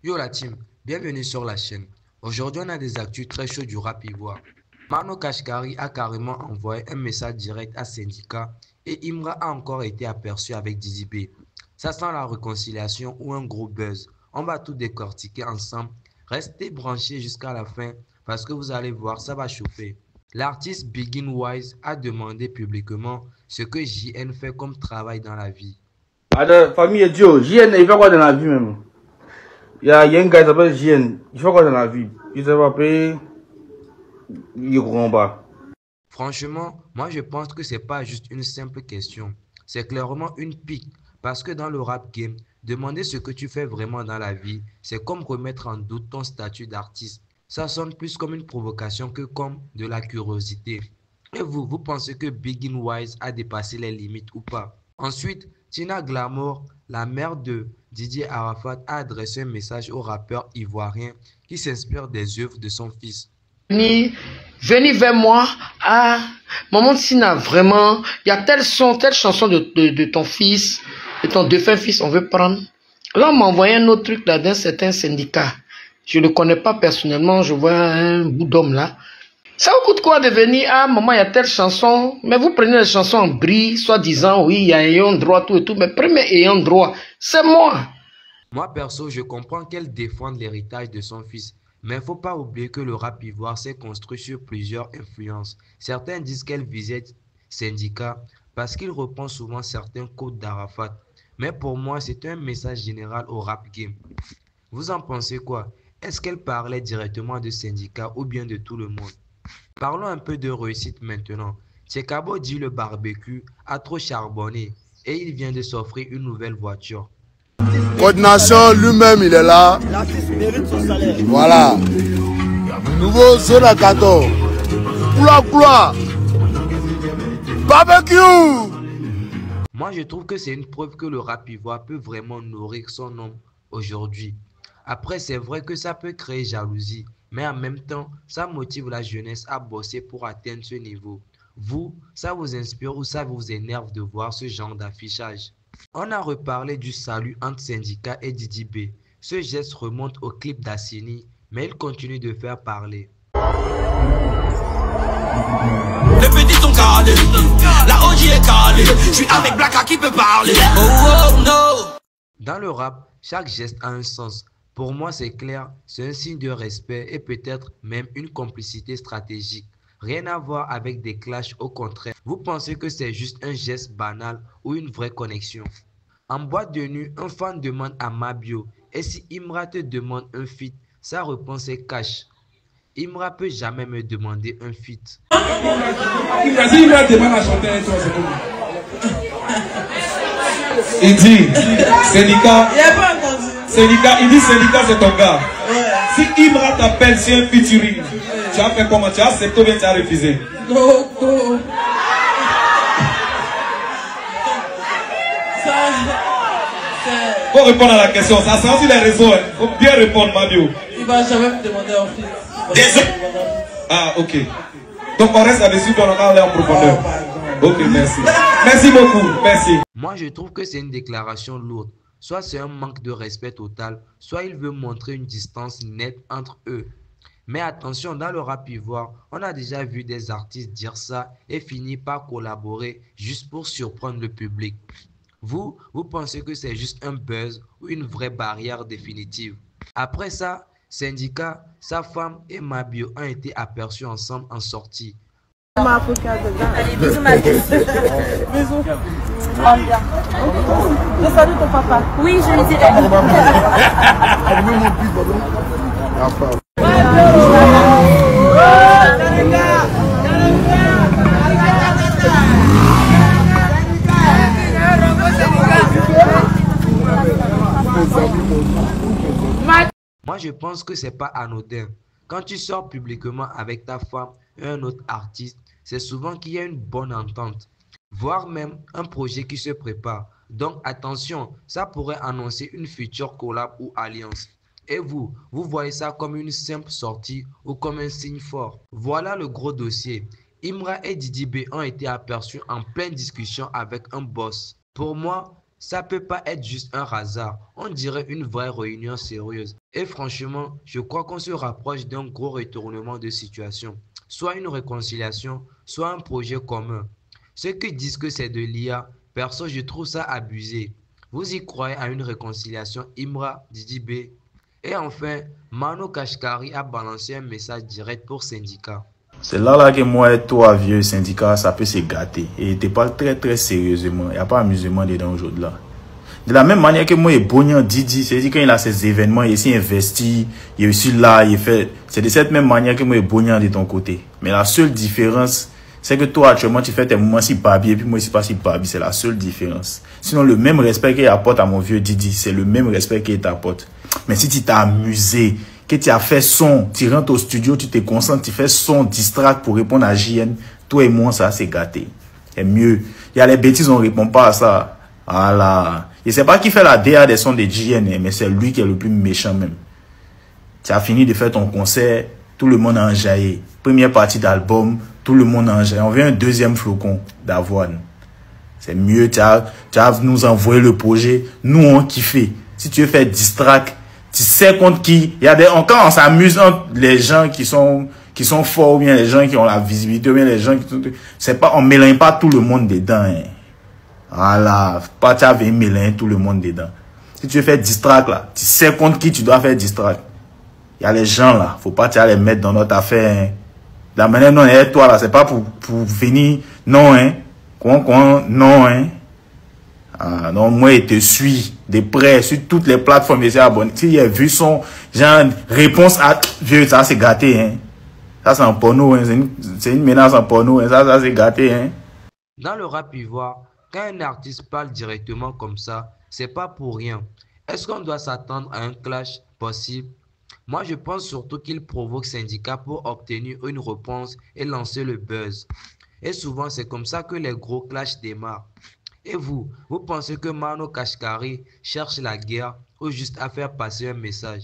Yo la team, bienvenue sur la chaîne. Aujourd'hui on a des actus très chauds du rap ivoire. Mano Kashkari a carrément envoyé un message direct à Syndicat et Imra a encore été aperçu avec Dizzy B. Ça sent la réconciliation ou un gros buzz. On va tout décortiquer ensemble. Restez branchés jusqu'à la fin parce que vous allez voir, ça va chauffer. L'artiste Begin Wise a demandé publiquement ce que JN fait comme travail dans la vie. La famille est Dio. JN, il fait quoi dans la vie même? Il y a un gars qui s'appelle JN. Il fait quoi dans la vie? Il s'est pas payé. Il combat. Franchement, moi je pense que c'est pas juste une simple question. C'est clairement une pique. Parce que dans le rap game, demander ce que tu fais vraiment dans la vie, c'est comme remettre en doute ton statut d'artiste. Ça sonne plus comme une provocation que comme de la curiosité. Et vous pensez que Begin Wise a dépassé les limites ou pas? Ensuite, Tina Glamour, la mère de Didier Arafat, a adressé un message au rappeur ivoirien qui s'inspire des œuvres de son fils. Venez vers moi. Ah, maman Sina, vraiment, il y a tel son, telle chanson de ton fils, de ton défunt fils, on veut prendre. Là, on m'a envoyé un autre truc là d'un certain syndicat. Je ne le connais pas personnellement, je vois un bout d'homme là. Ça vous coûte quoi de venir? Ah, maman, il y a telle chanson. Mais vous prenez les chansons en bris, soi-disant, oui, il y a ayant droit, tout et tout. Mais premier ayant droit, c'est moi. Moi, perso, je comprends qu'elle défende l'héritage de son fils. Mais il ne faut pas oublier que le rap ivoire s'est construit sur plusieurs influences. Certains disent qu'elle visait Syndicat parce qu'il reprend souvent certains codes d'Arafat. Mais pour moi, c'est un message général au rap game. Vous en pensez quoi? Est-ce qu'elle parlait directement de Syndicat ou bien de tout le monde? Parlons un peu de réussite maintenant. Tchekabo dit le barbecue a trop charbonné et il vient de s'offrir une nouvelle voiture. Coordination lui-même, il est là. Voilà. Nouveau Zona 14. Gloire. Barbecue. Moi, je trouve que c'est une preuve que le rap ivoire peut vraiment nourrir son homme aujourd'hui. Après, c'est vrai que ça peut créer jalousie, mais en même temps, ça motive la jeunesse à bosser pour atteindre ce niveau. Vous, ça vous inspire ou ça vous énerve de voir ce genre d'affichage? On a reparlé du salut entre Syndicat et Didi B. Ce geste remonte au clip d'Assini, mais il continue de faire parler. Les petits sont calés, la OG est calée, je suis avec Blacka qui peut parler. Oh, oh no. Dans le rap, chaque geste a un sens. Pour moi, c'est clair, c'est un signe de respect et peut-être même une complicité stratégique. Rien à voir avec des clashs, au contraire. Vous pensez que c'est juste un geste banal ou une vraie connexion? En boîte de nuit, un fan demande à Mabio, et si Imra te demande un feat, sa réponse est cash. Imra peut jamais me demander un feat. Imra demande à chanter un son, il dit, Syndicat, il dit Syndicat c'est ton gars. Si Imra t'appelle, c'est un featuring. Tu as fait comment? Tu as accepté ou bien tu as refusé? Go. Faut répondre à la question, ça sent sur les réseaux. Faut bien répondre, Mabio. Il va jamais me demander en fait. Désolé. Ah, ok. Donc on reste là-dessus, on va aller en profondeur. Ok, merci. Merci beaucoup, merci. Moi, je trouve que c'est une déclaration lourde. Soit c'est un manque de respect total, soit il veut montrer une distance nette entre eux. Mais attention, dans le rap ivoire, on a déjà vu des artistes dire ça et finir par collaborer juste pour surprendre le public. Vous pensez que c'est juste un buzz ou une vraie barrière définitive? Après ça, Syndicat, sa femme et Mabio ont été aperçus ensemble en sortie. Allez, bisous ma fille. Bisous. Je salue ton papa. Oui, je lui dirai. Moi, je pense que c'est pas anodin. Quand tu sors publiquement avec ta femme et un autre artiste, c'est souvent qu'il y a une bonne entente, voire même un projet qui se prépare. Donc attention, ça pourrait annoncer une future collab ou alliance. Et vous voyez ça comme une simple sortie ou comme un signe fort? Voilà le gros dossier. Imra et Didi B ont été aperçus en pleine discussion avec un boss. Pour moi, Ça peut pas être juste un hasard, on dirait une vraie réunion sérieuse. Et franchement, je crois qu'on se rapproche d'un gros retournement de situation. Soit une réconciliation, soit un projet commun. Ceux qui disent que c'est de l'IA, perso, je trouve ça abusé. Vous y croyez à une réconciliation Imra, Didi B? Et enfin, Mano Kashkari a balancé un message direct pour Syndicat. C'est là que moi et toi, vieux syndicat, ça peut se gâter. Et tu parles très sérieusement. Il n'y a pas amusement dedans aujourd'hui là. De la même manière que moi et Bognan Didi, c'est-à-dire quand il a ces événements, il s'est investi, il est aussi là, il fait. C'est de cette même manière que moi et Bognan de ton côté. Mais la seule différence, c'est que toi actuellement tu fais tes moments si babi et puis moi je suis pas si babi. C'est la seule différence. Sinon le même respect qu'il apporte à mon vieux Didi, c'est le même respect qu'il t'apporte. Mais si tu t'es amusé, que tu as fait son, tu rentres au studio, tu te concentres, tu fais son, distract pour répondre à JN, toi et moi, ça, c'est gâté. C'est mieux. Il y a les bêtises, on ne répond pas à ça. Voilà. Et c'est pas qui fait la DA des sons de JN, mais c'est lui qui est le plus méchant même. Tu as fini de faire ton concert, tout le monde a enjaillé. Première partie d'album, tout le monde a enjaillé. On veut un deuxième flocon d'avoine. C'est mieux, tu as nous envoyé le projet, nous on kiffé. Si tu veux faire distract, tu sais contre qui. Il y a des, quand on s'amuse entre les gens qui sont forts, ou bien les gens qui ont la visibilité, ou bien les gens qui sont, c'est pas, on mélange pas tout le monde dedans, hein. Voilà. Pas, tu avais mélangé tout le monde dedans. Si tu veux faire distract, là, tu sais contre qui tu dois faire distract. Il y a les gens, là. Faut pas, les mettre dans notre affaire, hein. La manière dont est toi, là, c'est pas pour venir, non, hein. Non, hein. Ah, non, moi, il te suit de près sur toutes les plateformes. Il abonné. Si il a vu son genre réponse à vieux, ça c'est gâté, hein. Ça c'est un porno, hein. C'est une menace en porno, hein. Ça c'est gâté, hein. Dans le rap ivoire, quand un artiste parle directement comme ça, c'est pas pour rien. Est-ce qu'on doit s'attendre à un clash possible? Moi, je pense surtout qu'il provoque Syndicat pour obtenir une réponse et lancer le buzz. Et souvent, c'est comme ça que les gros clashs démarrent. Et vous pensez que Mano Kashkari cherche la guerre ou juste à faire passer un message?